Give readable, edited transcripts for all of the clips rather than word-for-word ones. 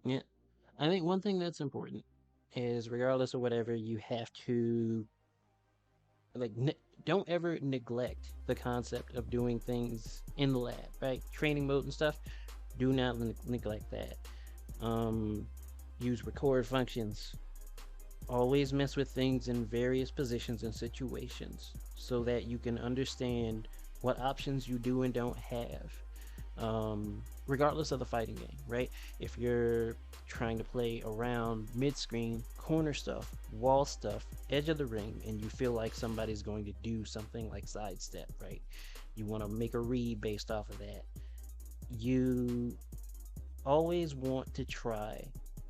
Yeah. I think one thing that's important is regardless of whatever, you have to like don't ever neglect the concept of doing things in the lab, right? Training mode and stuff. Do not neglect that. Um, use record functions. Always mess with things in various positions and situations so that you can understand what options you do and don't have, regardless of the fighting game, right? If you're trying to play around mid screen, corner stuff, wall stuff, edge of the ring, and you feel like somebody's going to do something like sidestep, right? You want to make a read based off of that. You always want to try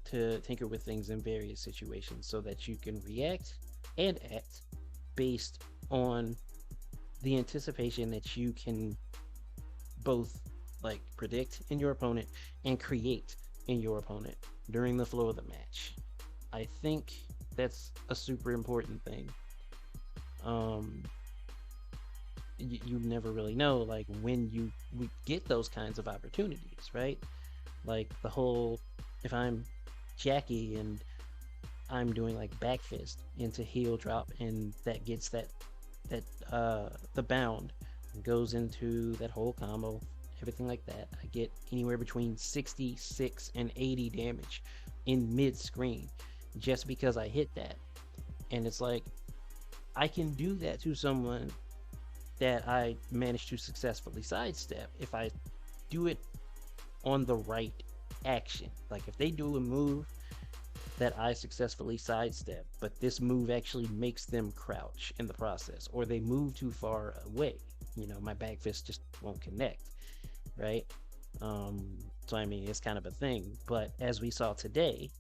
to tinker with things in various situations so that you can react and act based on the anticipation that you can both like predict in your opponent and create in your opponent during the flow of the match. I think that's a super important thing. Um, you never really know like when you we get those kinds of opportunities, right? Like the whole if I'm Jackie and I'm doing like back fist into heel drop and that gets that the bound goes into that whole combo, everything like that. I get anywhere between 66 and 80 damage in mid screen just because I hit that. And it's like I can do that to someone that I managed to successfully sidestep if I do it on the right action. Like if they do a move that I successfully sidestep, but this move actually makes them crouch in the process, or they move too far away. My back fist just won't connect, right? So I mean, it's kind of a thing. But as we saw today,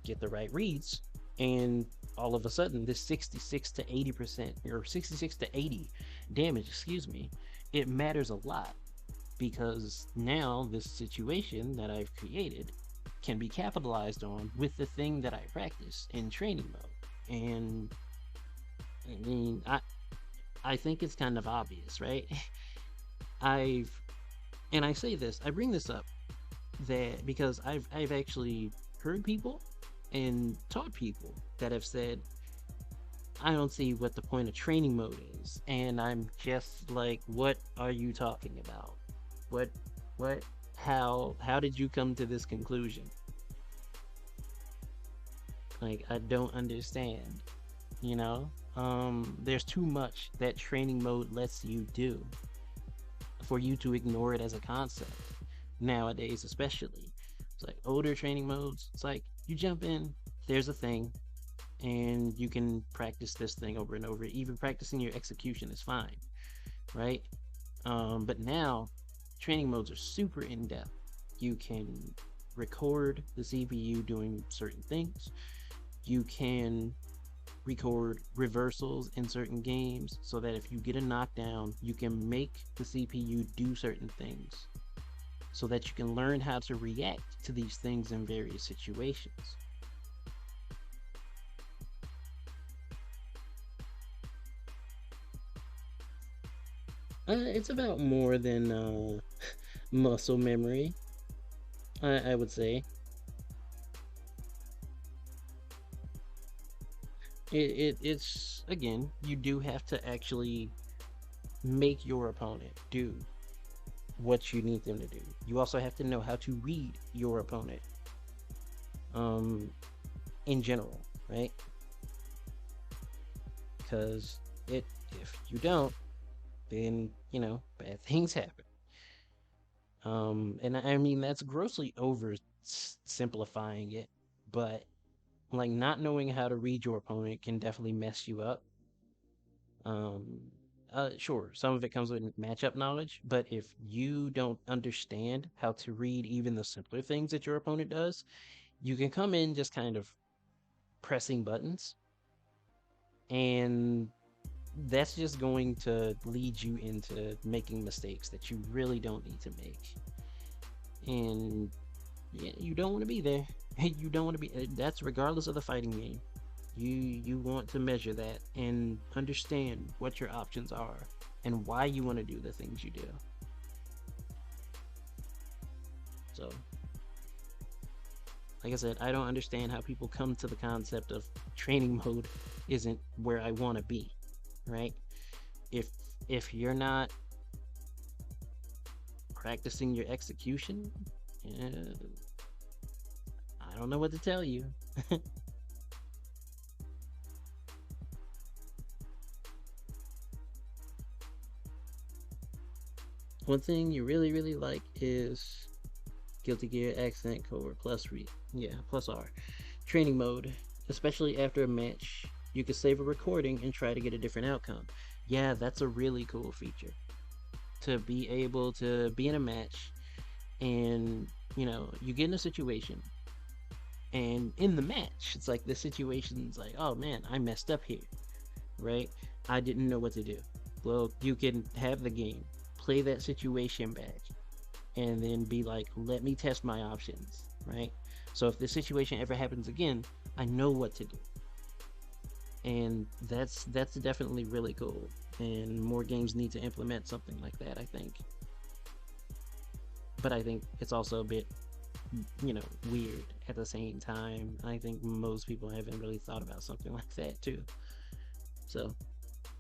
get the right reads, and all of a sudden, this 66 to 80% or 66 to 80 damage, excuse me, it matters a lot because now this situation that I've created can be capitalized on with the thing that I practice in training mode. And I mean, I think it's kind of obvious, right? I've and I say this, I bring this up that because I've actually heard people and taught people that have said I don't see what the point of training mode is, and I'm just like, what are you talking about? What what how did you come to this conclusion? Like I don't understand, you know? There's too much that training mode lets you do for you to ignore it as a concept. Nowadays especially. It's like older training modes, it's like you jump in, there's a thing, and you can practice this thing over and over. Even practicing your execution is fine, right? But now training modes are super in depth. You can record the CPU doing certain things. You can record reversals in certain games so that if you get a knockdown, you can make the CPU do certain things so that you can learn how to react to these things in various situations. It's about more than muscle memory, I would say. It's again, you do have to actually make your opponent do what you need them to do. You also have to know how to read your opponent, um, in general, right? Because it if you don't, then bad things happen. And I mean that's grossly over simplifying it, but like not knowing how to read your opponent can definitely mess you up. Um, sure, some of it comes with matchup knowledge, but if you don't understand how to read even the simpler things that your opponent does, you can come in just kind of pressing buttons, and that's just going to lead you into making mistakes that you really don't need to make. And yeah, you don't want to be there. You don't want to be. That's regardless of the fighting game. You want to measure that and understand what your options are and why you want to do the things you do. So like I said, I don't understand how people come to the concept of training mode isn't where I want to be, right? If if you're not practicing your execution, uh, I don't know what to tell you. One thing you really, really like is Guilty Gear Accent Core plus plus R training mode. Especially after a match, you can save a recording and try to get a different outcome. Yeah, that's a really cool feature to be able to be in a match and you get in a situation, and in the match it's like the situation's like, oh man, I messed up here, right? I didn't know what to do. Well, you can have the game, play that situation back, and then be like, let me test my options, right? So if the situation ever happens again, I know what to do. And that's definitely really cool. And more games need to implement something like that, I think. But I think it's also a bit, weird at the same time. I think most people haven't really thought about something like that too. So,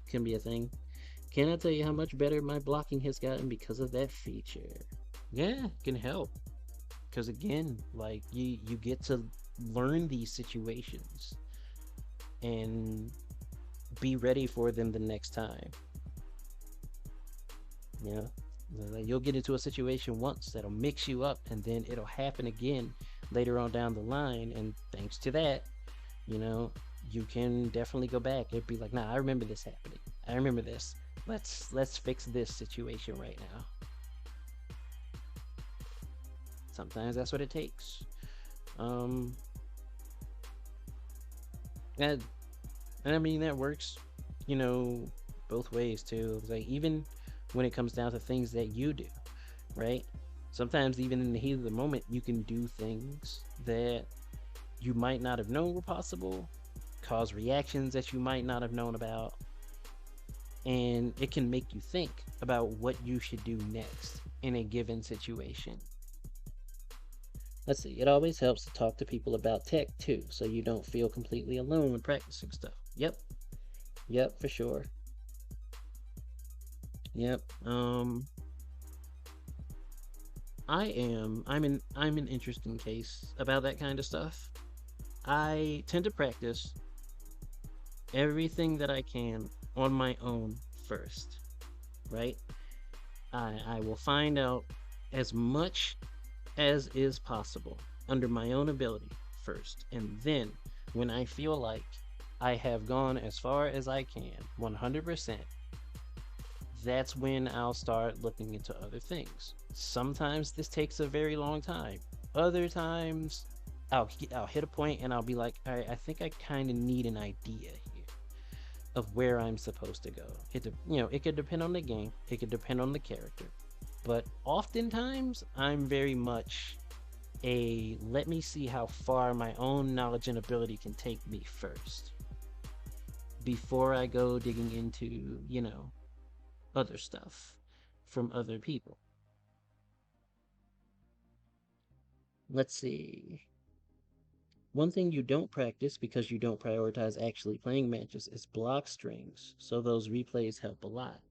can be a thing. Can I tell you how much better my blocking has gotten because of that feature? Yeah, it can help. Because again, like you get to learn these situations and be ready for them the next time. You know, like you'll get into a situation once that'll mix you up, and then it'll happen again later on down the line. And thanks to that, you know, you can definitely go back and be like, nah, I remember this happening. I remember this. Let's fix this situation right now. Sometimes that's what it takes. And I mean that works, both ways too. It's like even when it comes down to things that you do, right? Sometimes even in the heat of the moment, you can do things that you might not have known were possible, cause reactions that you might not have known about, and it can make you think about what you should do next in a given situation. Let's see, it always helps to talk to people about tech too, so you don't feel completely alone when practicing stuff. Yep, for sure. Yep. I'm an interesting case about that kind of stuff. I tend to practice everything that I can on my own first, right? I will find out as much as is possible under my own ability first, and then when I feel like I have gone as far as I can 100%, that's when I'll start looking into other things. Sometimes this takes a very long time. Other times I'll hit a point and I'll be like, all right, I think I kind of need an idea here of where I'm supposed to go. It could depend on the game, it could depend on the character, but oftentimes I'm very much a let me see how far my own knowledge and ability can take me first before I go digging into, other stuff from other people. Let's see. One thing you don't practice because you don't prioritize actually playing matches is block strings, so those replays help a lot.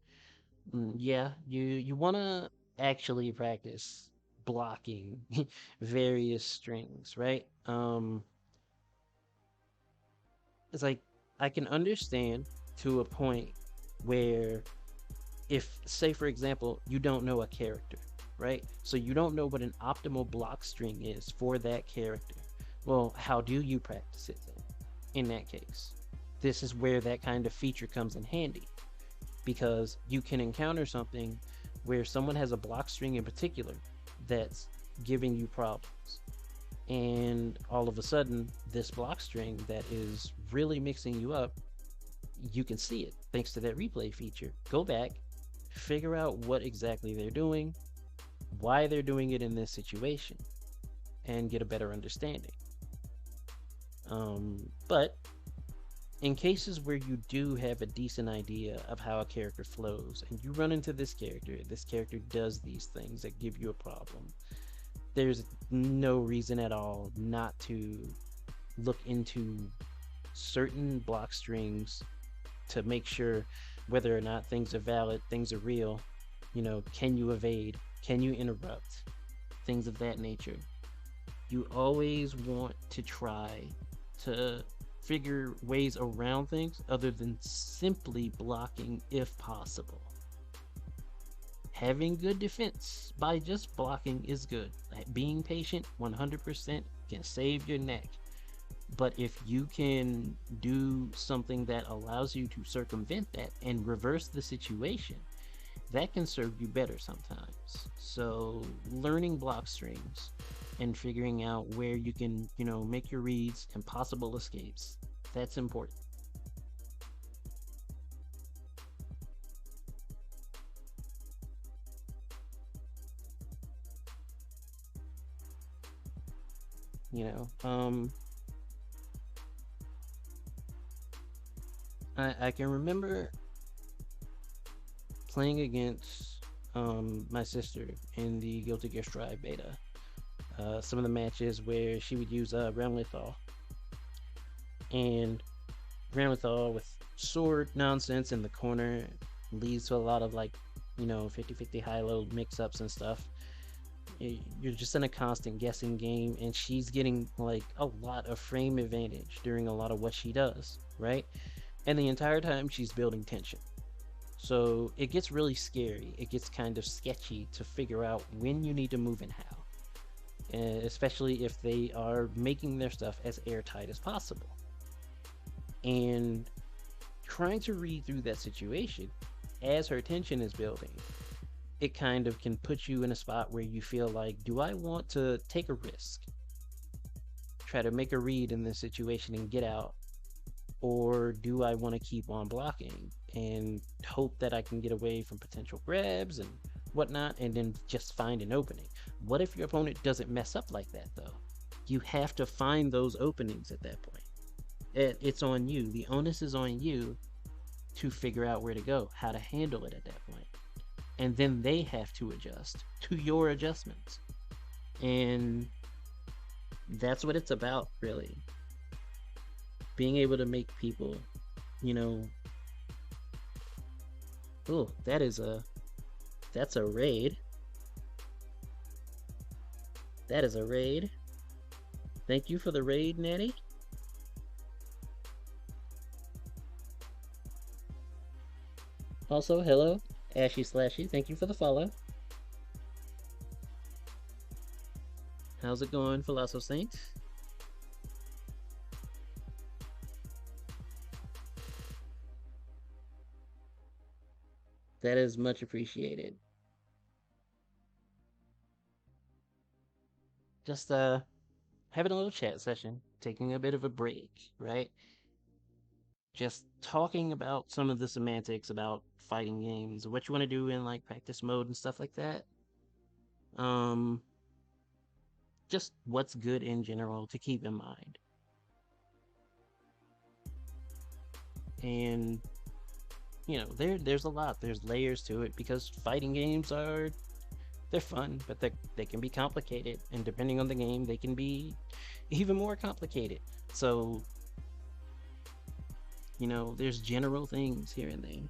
Yeah, you want to actually practice blocking various strings, right? It's like I can understand to a point where if, say for example, you don't know a character, right? So you don't know what an optimal block string is for that character. Well, how do you practice it then? In that case, this is where that kind of feature comes in handy, because you can encounter something where someone has a block string in particular that's giving you problems, and all of a sudden this block string that is really mixing you up, you can see it thanks to that replay feature. Go back, figure out what exactly they're doing, why they're doing it in this situation, and get a better understanding. But in cases where you do have a decent idea of how a character flows and you run into this character does these things that give you a problem, there's no reason at all not to look into certain block strings to make sure whether or not things are valid, things are real. Can you evade? Can you interrupt? Things of that nature. You always want to try to figure ways around things other than simply blocking if possible. Having good defense by just blocking is good. Being patient 100% can save your neck. But if you can do something that allows you to circumvent that and reverse the situation, that can serve you better sometimes. So learning block strings and figuring out where you can, make your reads and possible escapes, that's important. You know, I can remember playing against my sister in the Guilty Gear Strive beta. Some of the matches where she would use Ramlethal, and Ramlethal with sword nonsense in the corner leads to a lot of 50-50 high-low mix-ups and stuff. You're just in a constant guessing game, and she's getting like a lot of frame advantage during a lot of what she does, right? And the entire time she's building tension. So it gets really scary. It gets kind of sketchy to figure out when you need to move and how, especially if they are making their stuff as airtight as possible. And trying to read through that situation as her tension is building, it kind of can put you in a spot where you feel like, do I want to take a risk, try to make a read in this situation and get out, or do I want to keep on blocking and hope that I can get away from potential grabs and whatnot, and then just find an opening? What if your opponent doesn't mess up like that, though? You have to find those openings at that point. It's on you. The onus is on you to figure out where to go, how to handle it at that point. And then they have to adjust to your adjustments. And that's what it's about, really. Being able to make people, oh, that's a raid. That is a raid. Thank you for the raid, Natty. Also, hello, Ashy Slashy. Thank you for the follow. How's it going, Philosopher Saint? That is much appreciated. Just having a little chat session, taking a bit of a break, right? Just talking about some of the semantics about fighting games, what you want to do in practice mode and stuff like that. Just what's good in general to keep in mind. And there's a lot. There's layers to it because fighting games they're fun, but they can be complicated, and depending on the game, they can be even more complicated. So there's general things here and there.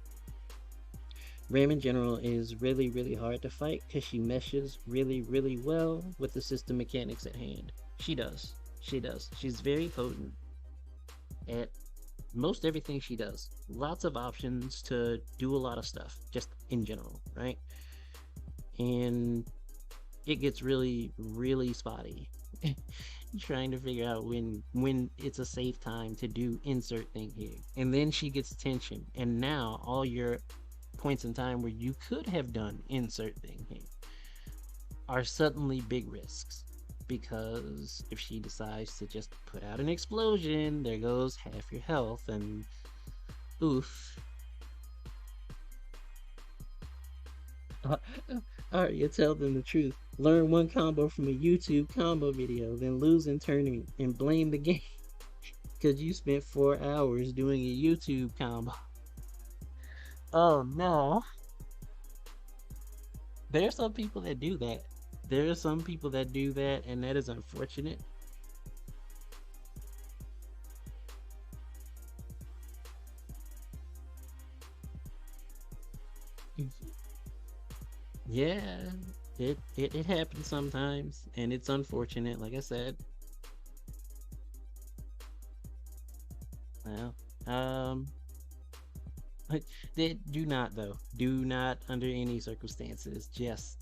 Ram in general is really, really hard to fight because she meshes really, really well with the system mechanics at hand. She does. She's very potent at most everything she does. Lots of options to do a lot of stuff, just in general, right? And it gets really, really spotty. Trying to figure out when it's a safe time to do insert thing here. And then she gets tension, and now all your points in time where you could have done insert thing here are suddenly big risks, because if she decides to just put out an explosion, there goes half your health, and oof. Alright, you tell them the truth. Learn one combo from a YouTube combo video, then lose in tournament and blame the game because you spent 4 hours doing a YouTube combo. Oh no. There are some people that do that. There are some people that do that, and that is unfortunate. Yeah, it happens sometimes, and it's unfortunate. Like I said, well, um, but they do not though. Do not under any circumstances just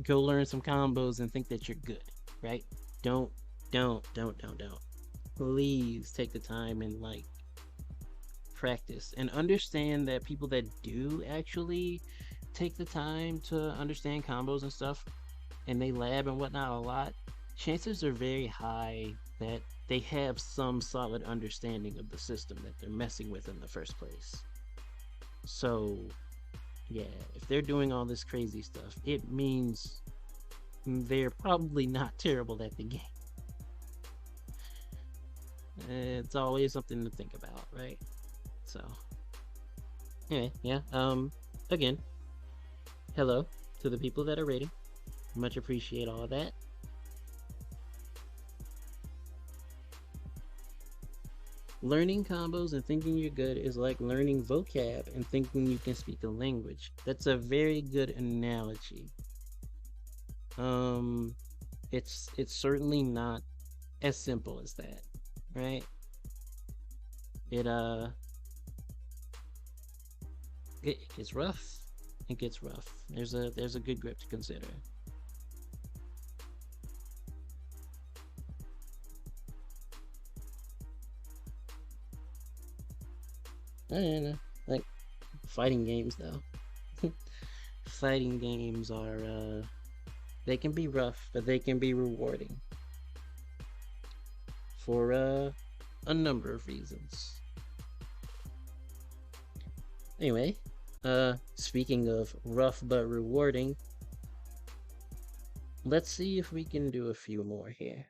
go learn some combos and think that you're good, right? Don't, don't. Please take the time and like practice and understand that people that do actually take the time to understand combos and stuff and they lab and whatnot a lot, chances are very high that they have some solid understanding of the system that they're messing with in the first place. So, yeah, if they're doing all this crazy stuff, it means they're probably not terrible at the game. It's always something to think about, right? So, anyway, yeah. Again, hello to the people that are rating. Much appreciate all of that. Learning combos and thinking you're good is like learning vocab and thinking you can speak a language. That's a very good analogy. Um, it's certainly not as simple as that, right? It it gets rough. It gets rough. There's a good grip to consider. I don't know, like fighting games though. Fighting games are they can be rough, but they can be rewarding for a number of reasons. Anyway, speaking of rough but rewarding, let's see if we can do a few more here.